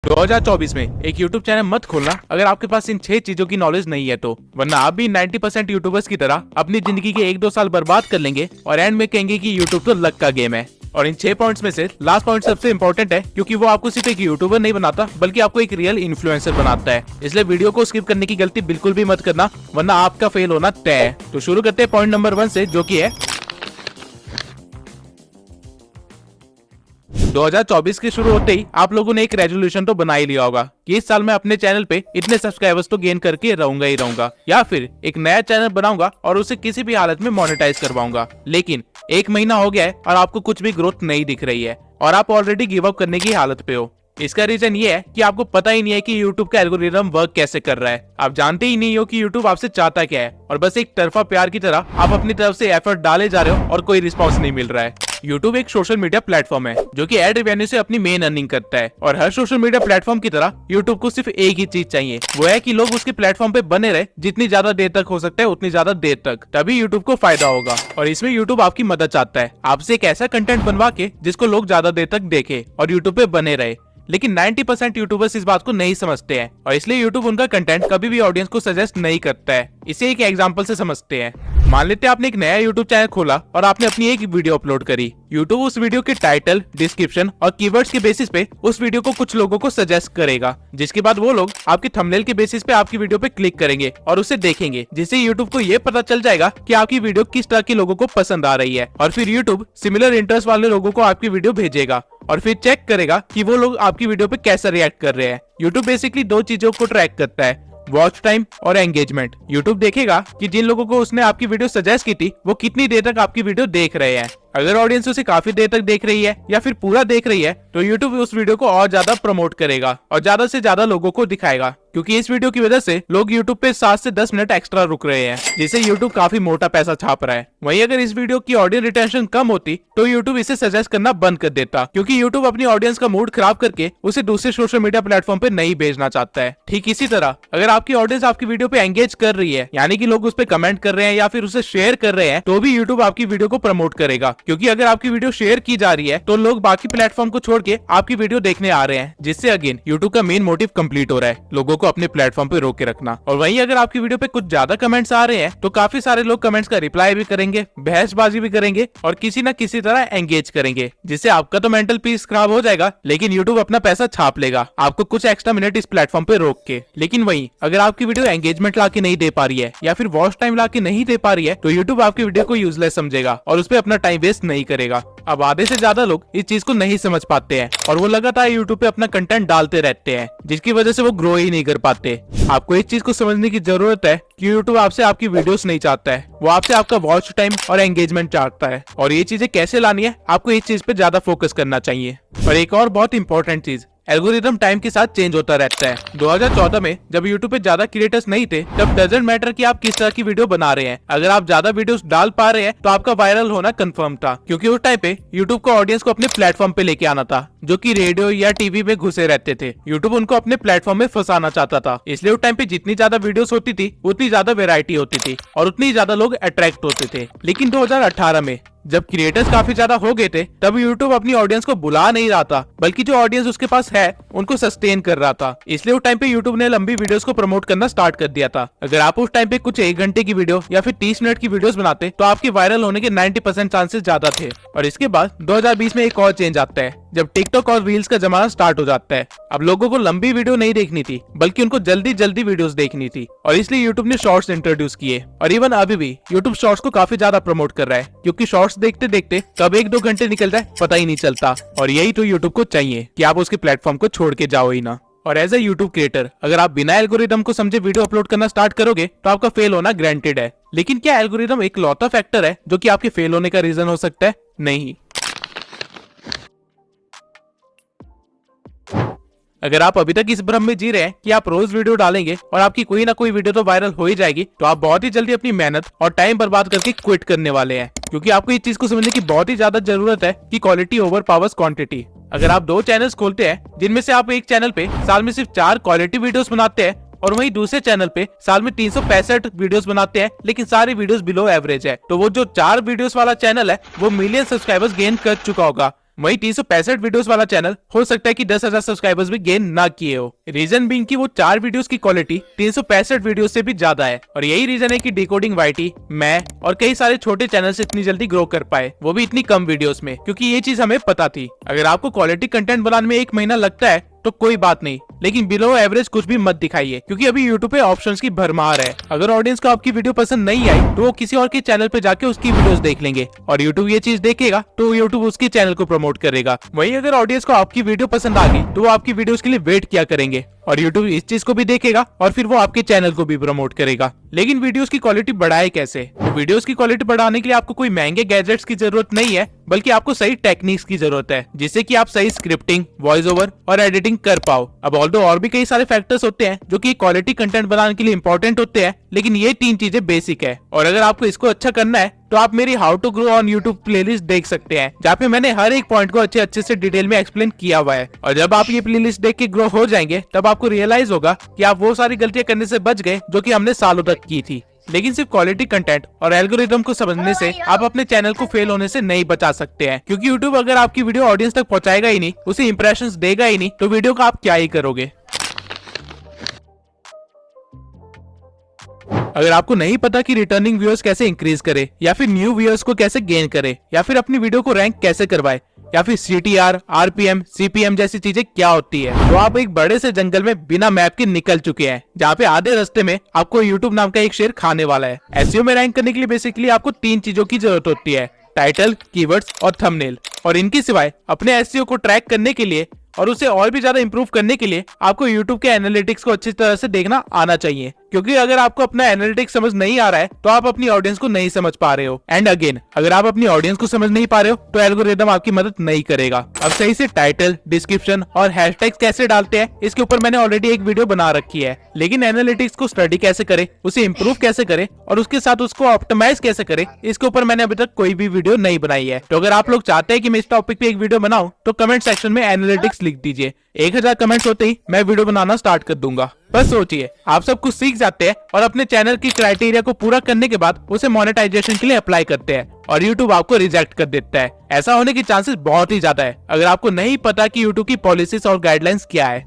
2024 में एक YouTube channel मत खोलना अगर आपके पास इन 6 चीजों की नॉलेज नहीं है तो, वरना आप भी 90% यूट्यूबर्स की तरह अपनी जिंदगी के 1-2 साल बर्बाद कर लेंगे और एंड में कहेंगे कि YouTube तो लक का गेम है। और इन 6 पॉइंट्स में से लास्ट पॉइंट सबसे इंपॉर्टेंट है, क्योंकि वो आपको सिर्फ एक यूट्यूबर नहीं बनाता बल्कि आपको एक रियल इन्फ्लुएंसर बनाता है। इसलिए वीडियो को स्किप करने की गलती बिल्कुल भी मत करना, वरना आपका फेल होना तय है। तो शुरू करते हैं पॉइंट नंबर 1 से, जो की है 2024 के शुरू होते ही आप लोगों ने एक रेजोल्यूशन तो बना ही लिया होगा कि इस साल मैं अपने चैनल पे इतने सब्सक्राइबर्स तो गेन करके रहूंगा ही रहूंगा, या फिर एक नया चैनल बनाऊंगा और उसे किसी भी हालत में मोनेटाइज करवाऊंगा। लेकिन 1 महीना हो गया है और आपको कुछ भी ग्रोथ नहीं दिख रही है और आप ऑलरेडी गिव अप करने की हालत पे हो। इसका रीजन ये है कि आपको पता ही नहीं है कि YouTube का एल्गोरिदम वर्क कैसे कर रहा है। आप जानते ही नहीं हो कि YouTube आपसे चाहता क्या है और बस एक तरफा प्यार की तरह आप अपनी तरफ से एफर्ट डाले जा रहे हो और कोई रिस्पॉन्स नहीं मिल रहा है। YouTube एक सोशल मीडिया प्लेटफॉर्म है जो कि एड रेवेन्यू से अपनी मेन अर्निंग करता है, और हर सोशल मीडिया प्लेटफॉर्म की तरह YouTube को सिर्फ एक ही चीज चाहिए, वो है कि लोग उसके प्लेटफॉर्म पे बने रहे जितनी ज्यादा देर तक हो सकता है उतनी ज्यादा देर तक, तभी YouTube को फायदा होगा। और इसमें YouTube आपकी मदद चाहता है, आपसे एक ऐसा कंटेंट बनवा के जिसको लोग ज्यादा देर तक देखे और YouTube पे बने रहे। लेकिन 90% यूट्यूबर्स इस बात को नहीं समझते हैं और इसलिए यूट्यूब उनका कंटेंट कभी भी ऑडियंस को सजेस्ट नहीं करता है। इसे एक एग्जांपल से समझते हैं। मान लेते हैं आपने एक नया यूट्यूब चैनल खोला और आपने अपनी एक वीडियो अपलोड करी। यूट्यूब उस वीडियो के टाइटल, डिस्क्रिप्शन और कीवर्ड्स के बेसिस पे उस वीडियो को कुछ लोगों को सजेस्ट करेगा, जिसके बाद वो लोग आपके थंबनेल के बेसिस पे आपकी वीडियो पे क्लिक करेंगे और उसे देखेंगे, जिससे यूट्यूब को ये पता चल जाएगा कि आपकी वीडियो किस तरह के लोगों को पसंद आ रही है। और फिर यूट्यूब सिमिलर इंटरेस्ट वाले लोगों को आपकी वीडियो भेजेगा और फिर चेक करेगा कि वो लोग आपकी वीडियो पे कैसा रिएक्ट कर रहे हैं। यूट्यूब बेसिकली 2 चीजों को ट्रैक करता है, वॉच टाइम और एंगेजमेंट। यूट्यूब देखेगा कि जिन लोगों को उसने आपकी वीडियो सजेस्ट की थी वो कितनी देर तक आपकी वीडियो देख रहे हैं। अगर ऑडियंस उसे काफी देर तक देख रही है या फिर पूरा देख रही है तो यूट्यूब उस वीडियो को और ज्यादा प्रमोट करेगा और ज्यादा से ज्यादा लोगों को दिखाएगा, क्योंकि इस वीडियो की वजह से लोग यूट्यूब पे 7 से 10 मिनट एक्स्ट्रा रुक रहे हैं, जिससे यूट्यूब काफी मोटा पैसा छाप रहा है। वहीं अगर इस वीडियो की ऑडियंस रिटेंशन कम होती तो यूट्यूब इसे सजेस्ट करना बंद कर देता, क्योंकि यूट्यूब अपनी ऑडियंस का मूड खराब करके उसे दूसरे सोशल मीडिया प्लेटफॉर्म पे नहीं भेजना चाहता है। ठीक इसी तरह अगर आपकी ऑडियंस आपकी वीडियो पे एंगेज कर रही है, यानी कि लोग उस पे कमेंट कर रहे हैं या फिर उसे शेयर कर रहे हैं, तो भी यूट्यूब आपकी वीडियो को प्रमोट करेगा, क्योंकि अगर आपकी वीडियो शेयर की जा रही है तो लोग बाकी प्लेटफॉर्म को छोड़ के आपकी वीडियो देखने आ रहे हैं, जिससे अगेन यूट्यूब का मेन मोटिव कंप्लीट हो रहा है, लोगों को अपने प्लेटफॉर्म पे रोक के रखना। और वहीं अगर आपकी वीडियो पे कुछ ज्यादा कमेंट्स आ रहे हैं तो काफी सारे लोग कमेंट्स का रिप्लाई भी करेंगे, बहसबाजी भी करेंगे और किसी न किसी तरह एंगेज करेंगे, जिससे आपका तो मेंटल पीस खराब हो जाएगा, लेकिन यूट्यूब अपना पैसा छाप लेगा आपको कुछ एक्स्ट्रा मिनट इस प्लेटफॉर्म पे रोक के। लेकिन वहीं अगर आपकी वीडियो एंगेजमेंट ला के नहीं दे पा रही है या फिर वॉच टाइम ला के नहीं दे पा रही है तो यूट्यूब आपकी वीडियो को यूजलेस समझेगा और उस पर अपना टाइम वेस्ट नहीं करेगा। अब आधे से ज्यादा लोग इस चीज को नहीं समझ पाते हैं और वो लगातार यूट्यूब पे अपना कंटेंट डालते रहते हैं, जिसकी वजह से वो ग्रो ही नहीं कर पाते। आपको इस चीज को समझने की जरूरत है कि यूट्यूब आपसे आपकी वीडियोस नहीं चाहता है, वो आपसे आपका वॉच टाइम और एंगेजमेंट चाहता है। और ये चीजें कैसे लानी है, आपको इस चीज पे ज्यादा फोकस करना चाहिए। और एक और बहुत इंपॉर्टेंट चीज, एल्गोरिदम टाइम के साथ चेंज होता रहता है। 2014 में जब यूट्यूब पे ज्यादा क्रिएटर्स नहीं थे तब डजंट मैटर कि आप किस तरह की वीडियो बना रहे हैं, अगर आप ज्यादा वीडियोस डाल पा रहे हैं तो आपका वायरल होना कंफर्म था, क्योंकि उस टाइम पे यूट्यूब को ऑडियंस को अपने प्लेटफॉर्म पे लेके आना था, जो कि रेडियो या टीवी में घुसे रहते थे। यूट्यूब उनको अपने प्लेटफॉर्म में फंसाना चाहता था, इसलिए उस टाइम पे जितनी ज्यादा वीडियोस होती थी उतनी ज्यादा वेरायटी होती थी और उतनी ज्यादा लोग अट्रैक्ट होते थे। लेकिन 2018 में जब क्रिएटर्स काफी ज्यादा हो गए थे तब यूट्यूब अपनी ऑडियंस को बुला नहीं रहा था, बल्कि जो ऑडियंस उसके पास है उनको सस्टेन कर रहा था। इसलिए उस टाइम पे यूट्यूब ने लंबी वीडियोस को प्रमोट करना स्टार्ट कर दिया था। अगर आप उस टाइम पे कुछ 1 घंटे की वीडियो या फिर 30 मिनट की वीडियोस बनाते तो आपके वायरल होने के 90% चांसेस ज्यादा थे। और इसके बाद 2020 में एक और चेंज आता है जब टिकटॉक और रील्स का जमाना स्टार्ट हो जाता है। अब लोगों को लंबी वीडियो नहीं देखनी थी, बल्कि उनको जल्दी जल्दी वीडियोस देखनी थी, और इसलिए यूट्यूब ने शॉर्ट्स इंट्रोड्यूस किए। और इवन अभी भी यूट्यूब शॉर्ट्स को काफी ज्यादा प्रमोट कर रहा है, क्योंकि शॉर्ट्स देखते देखते कब 1-2 घंटे निकल जाए पता ही नहीं चलता। और यही तो यूट्यूब को चाहिए कि आप उसके प्लेटफॉर्म को छोड़ के जाओ ही ना। और एज ए यूट्यूब क्रिएटर अगर आप बिना एल्गोरिदम को समझे वीडियो अपलोड करना स्टार्ट करोगे तो आपका फेल होना ग्रांटेड है। लेकिन क्या एल्गोरिदम एक लौता फैक्टर है जो कि आपके फेल होने का रीजन हो सकता है? नहीं। अगर आप अभी तक इस भ्रम में जी रहे हैं कि आप रोज वीडियो डालेंगे और आपकी कोई ना कोई वीडियो तो वायरल हो ही जाएगी, तो आप बहुत ही जल्दी अपनी मेहनत और टाइम बर्बाद करके क्विट करने वाले हैं, क्योंकि आपको इस चीज को समझने की बहुत ही ज्यादा जरूरत है कि क्वालिटी ओवर पावर्स क्वांटिटी। अगर आप 2 चैनल्स खोलते हैं जिनमें से आप एक चैनल पे साल में सिर्फ 4 क्वालिटी वीडियोस बनाते हैं और वहीं दूसरे चैनल पे साल में 365 वीडियोस बनाते हैं लेकिन सारी वीडियोस बिलो एवरेज है, तो वो जो 4 वीडियोस वाला चैनल है वो मिलियन सब्सक्राइबर्स गेन कर चुका होगा, वही 365 वीडियोस वाला चैनल हो सकता है कि 10,000 सब्सक्राइबर्स भी गेन ना किए हो। रीजन बीइंग कि वो 4 वीडियोस की क्वालिटी 365 वीडियोस से भी ज्यादा है, और यही रीजन है कि डिकोडिंग वाईटी, मैं और कई सारे छोटे चैनल्स इतनी जल्दी ग्रो कर पाए, वो भी इतनी कम वीडियोस में, क्योंकि ये चीज हमें पता थी। अगर आपको क्वालिटी कंटेंट बनाने में 1 महीना लगता है तो कोई बात नहीं, लेकिन बिलो एवरेज कुछ भी मत दिखाइए, क्योंकि अभी यूट्यूब पे ऑप्शंस की भरमार है। अगर ऑडियंस को आपकी वीडियो पसंद नहीं आई तो वो किसी और के चैनल पे जाके उसकी वीडियोस देख लेंगे, और यूट्यूब ये चीज देखेगा तो यूट्यूब उसके चैनल को प्रमोट करेगा। वहीं अगर ऑडियंस को आपकी वीडियो पसंद आ गई तो वो आपकी वीडियोस के लिए वेट किया करेंगे, और यूट्यूब इस चीज को भी देखेगा और फिर वो आपके चैनल को भी प्रमोट करेगा। लेकिन वीडियोस की क्वालिटी बढ़ाए कैसे? तो वीडियोस की क्वालिटी बढ़ाने के लिए आपको कोई महंगे गैजेट्स की जरूरत नहीं है, बल्कि आपको सही टेक्निक्स की जरूरत है, जिससे कि आप सही स्क्रिप्टिंग, वॉइस ओवर और एडिटिंग कर पाओ। अब ऑल्दो और भी कई सारे फैक्टर्स होते हैं जो कि क्वालिटी कंटेंट बनाने के लिए इंपॉर्टेंट होते हैं, लेकिन ये 3 चीजें बेसिक है। और अगर आपको इसको अच्छा करना है तो आप मेरी how to grow on YouTube playlist देख सकते हैं, जहाँ पे मैंने हर एक पॉइंट को अच्छे से डिटेल में एक्सप्लेन किया हुआ है। और जब आप ये प्लेलिस्ट देख के ग्रो हो जाएंगे तब आपको रियलाइज होगा कि आप वो सारी गलतियां करने से बच गए जो कि हमने सालों तक की थी। लेकिन सिर्फ क्वालिटी कंटेंट और एल्गोरिदम को समझने से आप अपने चैनल को फेल होने से नहीं बचा सकते हैं, क्योंकि यूट्यूब अगर आपकी वीडियो ऑडियंस तक पहुंचाएगा ही नहीं, उसे इंप्रेशंस देगा ही नहीं, तो वीडियो का आप क्या ही करोगे। अगर आपको नहीं पता कि रिटर्निंग व्यूअर्स कैसे इंक्रीज करे, या फिर न्यू व्यूअर्स को कैसे गेन करे, या फिर अपनी वीडियो को रैंक कैसे करवाए, या फिर CTR, RPM, CPM जैसी चीजें क्या होती है, तो आप एक बड़े से जंगल में बिना मैप के निकल चुके हैं, जहाँ पे आधे रास्ते में आपको YouTube नाम का एक शेर खाने वाला है। SEO में रैंक करने के लिए बेसिकली आपको 3 चीजों की जरूरत होती है: टाइटल, कीवर्ड्स और थंबनेल। और इनके सिवाय अपने SEO को ट्रैक करने के लिए और उसे और भी ज्यादा इंप्रूव करने के लिए आपको YouTube के एनालिटिक्स को अच्छी तरह से देखना आना चाहिए, क्योंकि अगर आपको अपना एनालिटिक्स समझ नहीं आ रहा है तो आप अपनी ऑडियंस को नहीं समझ पा रहे हो। एंड अगेन, अगर आप अपनी ऑडियंस को समझ नहीं पा रहे हो तो एल्गोरिदम आपकी मदद नहीं करेगा। अब सही से टाइटल, डिस्क्रिप्शन और हैशटैग्स कैसे डालते हैं, इसके ऊपर मैंने ऑलरेडी एक वीडियो बना रखी है, लेकिन एनालिटिक्स को स्टडी कैसे करे, उसे इम्प्रूव कैसे करे और उसके साथ उसको ऑप्टिमाइज कैसे करे, इसके ऊपर मैंने अभी तक कोई भी वीडियो नहीं बनाई है। तो अगर आप लोग चाहते हैं कि मैं इस टॉपिक पे एक वीडियो बनाऊं तो कमेंट सेक्शन में एनालिटिक्स लिख दीजिए। 1000 कमेंट्स होते ही मैं वीडियो बनाना स्टार्ट कर दूंगा। बस सोचिए, आप सब कुछ सीख जाते हैं और अपने चैनल की क्राइटेरिया को पूरा करने के बाद उसे मोनेटाइजेशन के लिए अप्लाई करते हैं, और YouTube आपको रिजेक्ट कर देता है। ऐसा होने की चांसेस बहुत ही ज्यादा है अगर आपको नहीं पता कि YouTube की पॉलिसीज और गाइडलाइंस क्या है।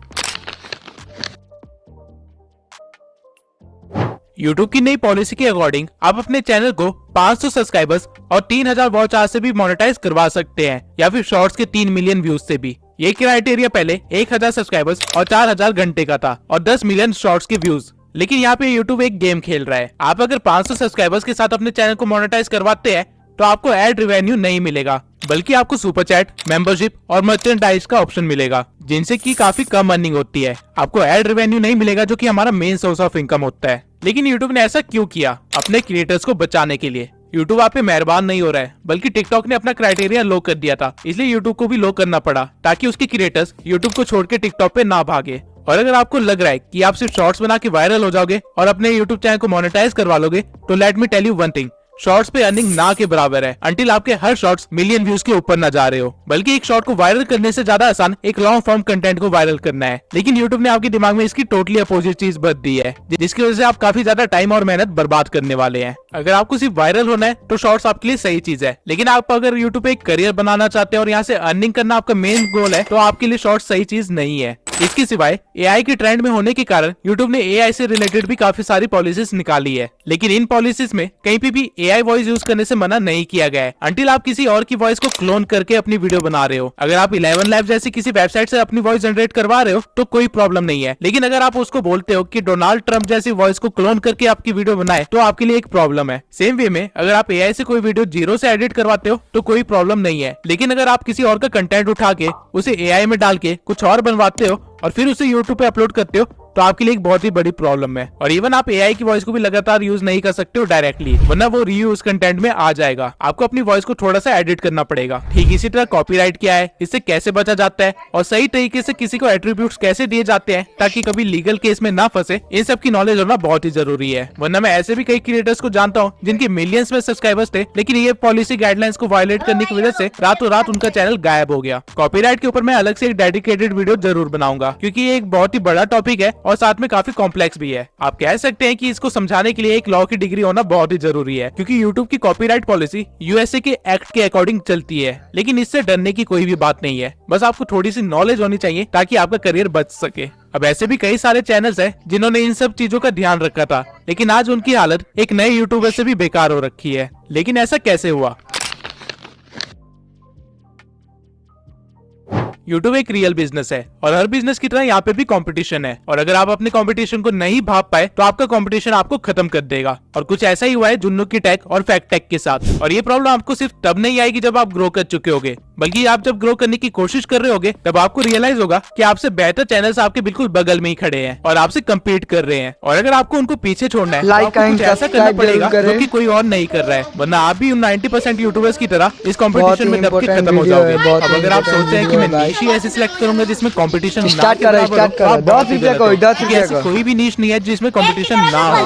YouTube की नई पॉलिसी के अकॉर्डिंग आप अपने चैनल को 500 सब्सक्राइबर्स और 3000 वॉच आवर से भी मोनेटाइज करवा सकते हैं, या फिर शॉर्ट्स के 3 मिलियन व्यूज से भी। ये क्राइटेरिया पहले 1000 सब्सक्राइबर्स और 4000 घंटे का था, और 10 मिलियन शॉर्ट्स के व्यूज। लेकिन यहाँ पे YouTube एक गेम खेल रहा है। आप अगर 500 सब्सक्राइबर्स के साथ अपने चैनल को मोनेटाइज करवाते हैं तो आपको एड रेवेन्यू नहीं मिलेगा, बल्कि आपको सुपर चैट, मेंबरशिप और मर्चेंडाइज का ऑप्शन मिलेगा, जिनसे की काफी कम अर्निंग होती है। आपको एड रेवेन्यू नहीं मिलेगा, जो कि हमारा मेन सोर्स ऑफ इनकम होता है। लेकिन YouTube ने ऐसा क्यों किया? अपने क्रिएटर्स को बचाने के लिए। YouTube आप पे मेहरबान नहीं हो रहा है, बल्कि टिकटॉक ने अपना क्राइटेरिया लो कर दिया था, इसलिए YouTube को भी लो करना पड़ा, ताकि उसके क्रिएटर्स YouTube को छोड़ के टिकटॉक पे ना भागे। और अगर आपको लग रहा है कि आप सिर्फ शॉर्ट्स बना के वायरल हो जाओगे और अपने YouTube चैनल को मोनेटाइज करवा लोगे, तो let me tell you one thing, shorts पे अर्निंग ना के बराबर है, अंटिल आपके हर शॉर्ट्स मिलियन व्यूज के ऊपर ना जा रहे हो। बल्कि एक शॉर्ट को वायरल करने से ज्यादा आसान एक लॉन्ग फॉर्म कंटेंट को वायरल करना है। लेकिन YouTube ने आपके दिमाग में इसकी टोटली अपोजिट चीज भर दी है, जिसकी वजह से आप काफी ज्यादा टाइम और मेहनत बर्बाद करने वाले हैं। अगर आपको सिर्फ वायरल होना है तो शॉर्ट्स आपके लिए सही चीज है, लेकिन आप अगर यूट्यूब पे एक करियर बनाना चाहते हैं और यहाँ से अर्निंग करना आपका मेन गोल है, तो आपके लिए शॉर्ट्स सही चीज नहीं है। इसके सिवाय AI के ट्रेंड में होने के कारण YouTube ने AI से रिलेटेड भी काफी सारी पॉलिसीज निकाली है, लेकिन इन पॉलिसीज में कहीं पे भी AI वॉइस यूज करने से मना नहीं किया गया है, अंटिल आप किसी और की वॉइस को क्लोन करके अपनी वीडियो बना रहे हो। अगर आप 11 लैब जैसी किसी वेबसाइट से अपनी वॉइस जनरेट करवा रहे हो तो कोई प्रॉब्लम नहीं है, लेकिन अगर आप उसको बोलते हो कि डोनाल्ड ट्रंप जैसी वॉइस को क्लोन करके आपकी वीडियो बनाए, तो आपके लिए एक प्रॉब्लम है। सेम वे में अगर आप AI से कोई वीडियो 0 से एडिट करवाते हो तो कोई प्रॉब्लम नहीं है, लेकिन अगर आप किसी और का कंटेंट उठा के उसे AI में डाल के कुछ और बनवाते हो और फिर उसे YouTube पे अपलोड करते हो, तो आपके लिए एक बहुत ही बड़ी प्रॉब्लम है। और इवन आप AI की वॉइस को भी लगातार यूज नहीं कर सकते हो डायरेक्टली, वरना वो रीयूज कंटेंट में आ जाएगा। आपको अपनी वॉइस को थोड़ा सा एडिट करना पड़ेगा। ठीक इसी तरह कॉपीराइट क्या है, इससे कैसे बचा जाता है और सही तरीके से किसी को एट्रीब्यूट्स कैसे दिए जाते हैं ताकि कभी लीगल केस में ना फंसे, इन सब की नॉलेज होना बहुत ही जरूरी है। वरना मैं ऐसे भी कई क्रिएटर्स को जानता हूँ जिनके मिलियंस में सब्सक्राइबर्स थे, लेकिन ये पॉलिसी गाइडलाइंस को वायलेट करने की वजह से रातों रात उनका चैनल गायब हो गया। कॉपीराइट के ऊपर मैं अलग से एक डेडिकेटेड वीडियो जरूर बनाऊंगा, क्योंकि ये एक बहुत ही बड़ा टॉपिक है और साथ में काफी कॉम्प्लेक्स भी है। आप कह सकते हैं कि इसको समझाने के लिए एक लॉ की डिग्री होना बहुत ही जरूरी है, क्योंकि यूट्यूब की कॉपीराइट पॉलिसी यूएसए के एक्ट के अकॉर्डिंग चलती है। लेकिन इससे डरने की कोई भी बात नहीं है, बस आपको थोड़ी सी नॉलेज होनी चाहिए ताकि आपका करियर बच सके। अब ऐसे भी कई सारे चैनल्स हैं जिन्होंने इन सब चीजों का ध्यान रखा था, लेकिन आज उनकी हालत एक नए यूट्यूबर से भी बेकार हो रखी है। लेकिन ऐसा कैसे हुआ? यूट्यूब एक रियल बिजनेस है और हर बिजनेस की तरह यहाँ पे भी कंपटीशन है, और अगर आप अपने कंपटीशन को नहीं भाप पाए तो आपका कंपटीशन आपको खत्म कर देगा। और कुछ ऐसा ही हुआ है जुन्नू की टेक और फैक्ट टेक के साथ। और ये प्रॉब्लम आपको सिर्फ तब नहीं आएगी जब आप ग्रो कर चुके होगे, बल्कि आप जब ग्रो करने की कोशिश कर रहे होगे तब आपको रियलाइज होगा कि आपसे बेहतर चैनल्स आपके बिल्कुल बगल में ही खड़े हैं और आपसे कम्पीट कर रहे हैं। और अगर आपको उनको पीछे छोड़ना है तो आपको कुछ ऐसा करना पड़ेगा जो कि कोई और नहीं कर रहा है, वरना आप भी उन 90% यूट्यूबर्स की तरह इस कंपटीशन में दब के खत्म हो जाओगे। अब अगर आप सोचते हैं कि मैं नीश ही ऐसी सिलेक्ट करूंगा जिसमें कंपटीशन ना हो, कोई भी नीश नहीं है जिसमें कंपटीशन ना हो।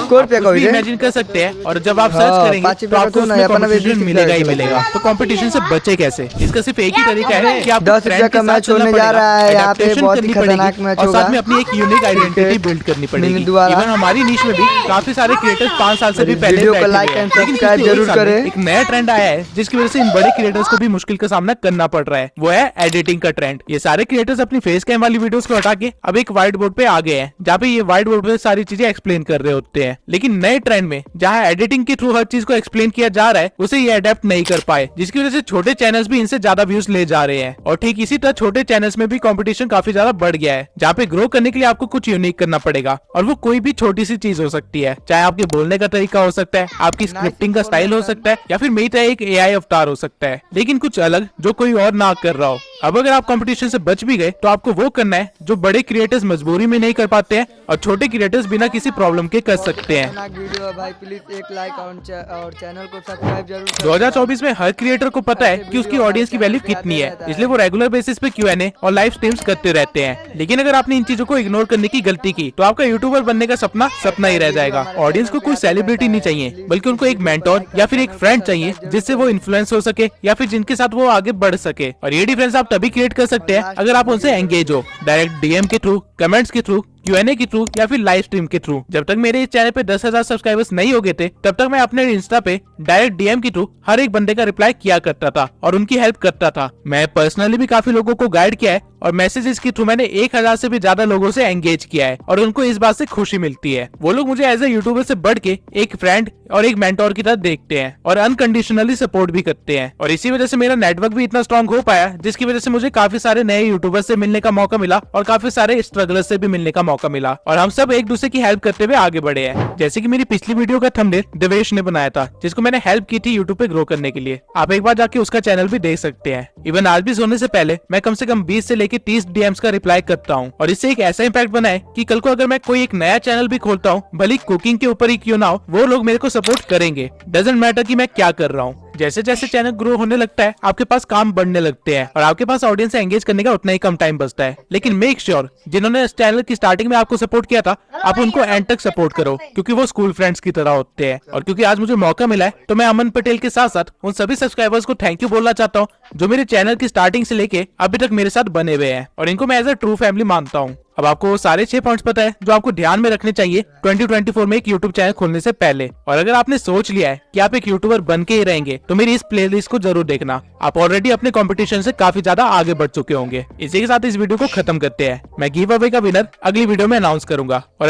इमेजिन कर सकते हैं, और जब आप सर्च करेंगे तो आपको उसमें कंपटीशन मिलेगा ही मिलेगा। तो कंपटीशन से बचे कैसे? इसका सिर्फ एक ही तरीका है कि आप 10 रुपया का मैच होने जा रहा है। यहाँ पे बहुत ही खतरनाक मैच होगा, और साथ में अपनी एक यूनिक आइडेंटिटी बिल्ड करनी पड़ेगी। इवन हमारी नीश में भी काफी सारे क्रिएटर्स 5 साल से भी पहले बैठे हुए हैं, लेकिन जरूर करें। एक नया ट्रेंड आया है जिसकी वजह से इन बड़े क्रिएटर्स को भी मुश्किल का सामना करना पड़ रहा है, वो है एडिटिंग का ट्रेंड। ये सारे क्रिएटर्स अपनी फेस कैम वाली वीडियोस को हटा के अब एक व्हाइट बोर्ड पे आ गए हैं, जहाँ पे ये व्हाइट बोर्ड पे सारी चीजें एक्सप्लेन कर रहे होते हैं। लेकिन नए ट्रेंड में जहाँ एडिटिंग के थ्रू हर चीज को एक्सप्लेन किया जा रहा है, उसे ये अडेप्ट नहीं कर पाए, जिसकी वजह से छोटे चैनल्स भी इनसे ज्यादा व्यूज ले जा रहे हैं। और ठीक इसी तरह छोटे चैनल्स में भी कंपटीशन काफी ज्यादा बढ़ गया है, जहाँ पे ग्रो करने के लिए आपको कुछ यूनिक करना पड़ेगा। और वो कोई भी छोटी सी चीज हो सकती है, चाहे आपके बोलने का तरीका हो सकता है, आपकी स्क्रिप्टिंग का स्टाइल हो सकता है, या फिर मेरी तरह एक एआई अवतार हो सकता है, लेकिन कुछ अलग जो कोई और ना कर रहा हो। अब अगर आप कंपटीशन से बच भी गए तो आपको वो करना है जो बड़े क्रिएटर्स मजबूरी में नहीं कर पाते हैं और छोटे क्रिएटर्स बिना किसी प्रॉब्लम के कर सकते हैं। भाई प्लीज एक लाइक और चैनल को सब्सक्राइब जरूर। 2024 में हर क्रिएटर को पता है कि उसकी ऑडियंस की वैल्यू कितनी है, इसलिए वो रेगुलर बेसिस पे Q&A और लाइव स्ट्रीम्स करते रहते हैं। लेकिन अगर आपने इन चीजों को इग्नोर करने की गलती की तो आपका यूट्यूबर बनने का सपना सपना ही रह जाएगा। ऑडियंस को कोई सेलिब्रिटी नहीं चाहिए, बल्कि उनको एक मेंटोर या फिर एक फ्रेंड चाहिए जिससे वो इन्फ्लुएंस हो सके या फिर जिनके साथ वो आगे बढ़ सके। और ये डिफरेंस आप तभी क्रिएट कर सकते हैं अगर आप उनसे एंगेज हो, डायरेक्ट डीएम के थ्रू, कमेंट्स के थ्रू, Q&A के थ्रू या फिर लाइव स्ट्रीम के थ्रू। जब तक मेरे इस चैनल पे 10,000 सब्सक्राइबर्स नहीं हो गए थे, तब तक मैं अपने इंस्टा पे डायरेक्ट डीएम के थ्रू हर एक बंदे का रिप्लाई किया करता था और उनकी हेल्प करता था। मैं पर्सनली भी काफी लोगों को गाइड किया है और मैसेजेस के थ्रू मैंने 1000 से भी ज्यादा लोगों से एंगेज किया है, और उनको इस बात से खुशी मिलती है। वो लोग मुझे एज ए यूट्यूबर से बढ़ के एक फ्रेंड और एक मेंटोर की तरह देखते हैं और अनकंडीशनली सपोर्ट भी करते हैं। और इसी वजह से मेरा नेटवर्क भी इतना स्ट्रॉन्ग हो पाया, जिसकी वजह से मुझे काफी सारे नए यूट्यूबर से मिलने का मौका मिला और काफी सारे स्ट्रगलर से भी मिलने का मौका मिला, और हम सब एक दूसरे की हेल्प करते हुए आगे बढ़े हैं। जैसे कि मेरी पिछली वीडियो का थंबनेल देवेश ने बनाया था, जिसको मैंने हेल्प की थी यूट्यूब पे ग्रो करने के लिए। आप एक बार जाके उसका चैनल भी देख सकते हैं। इवन आज भी सोने से पहले मैं कम से कम 20 से लेके 30 डीएम्स का रिप्लाई करता हूँ, और इससे एक ऐसा इम्पैक्ट बना है कि कल को अगर मैं कोई एक नया चैनल भी खोलता हूँ, भले कुकिंग के ऊपर ही क्यों ना हो, वो लोग मेरे को सपोर्ट करेंगे। डजंट मैटर कि मैं क्या कर रहा हूँ। जैसे जैसे चैनल ग्रो होने लगता है, आपके पास काम बढ़ने लगते हैं और आपके पास ऑडियंस से एंगेज करने का उतना ही कम टाइम बचता है। लेकिन मेक श्योर जिन्होंने इस चैनल की स्टार्टिंग में आपको सपोर्ट किया था, आप उनको एंड तक सपोर्ट करो, क्योंकि वो स्कूल फ्रेंड्स की तरह होते हैं। और क्योंकि आज मुझे मौका मिला है, तो मैं अमन पटेल के साथ साथ उन सभी सब्सक्राइबर्स को थैंक यू बोलना चाहता हूँ जो मेरे चैनल की स्टार्टिंग से लेके अभी तक मेरे साथ बने हुए हैं, और इनको मैं एज अ ट्रू फैमिली मानता हूँ। अब आपको वो सारे 6 पॉइंट्स पता है जो आपको ध्यान में रखने चाहिए 2024 में एक यूट्यूब चैनल खोलने से पहले। और अगर आपने सोच लिया है कि आप एक यूट्यूबर बन के ही रहेंगे, तो मेरी इस प्लेलिस्ट को जरूर देखना। आप ऑलरेडी अपने कंपटीशन से काफी ज्यादा आगे बढ़ चुके होंगे। इसी के साथ इस वीडियो को खत्म करते हैं। मैं गिव अवे का विनर अगली वीडियो में अनाउंस करूंगा, और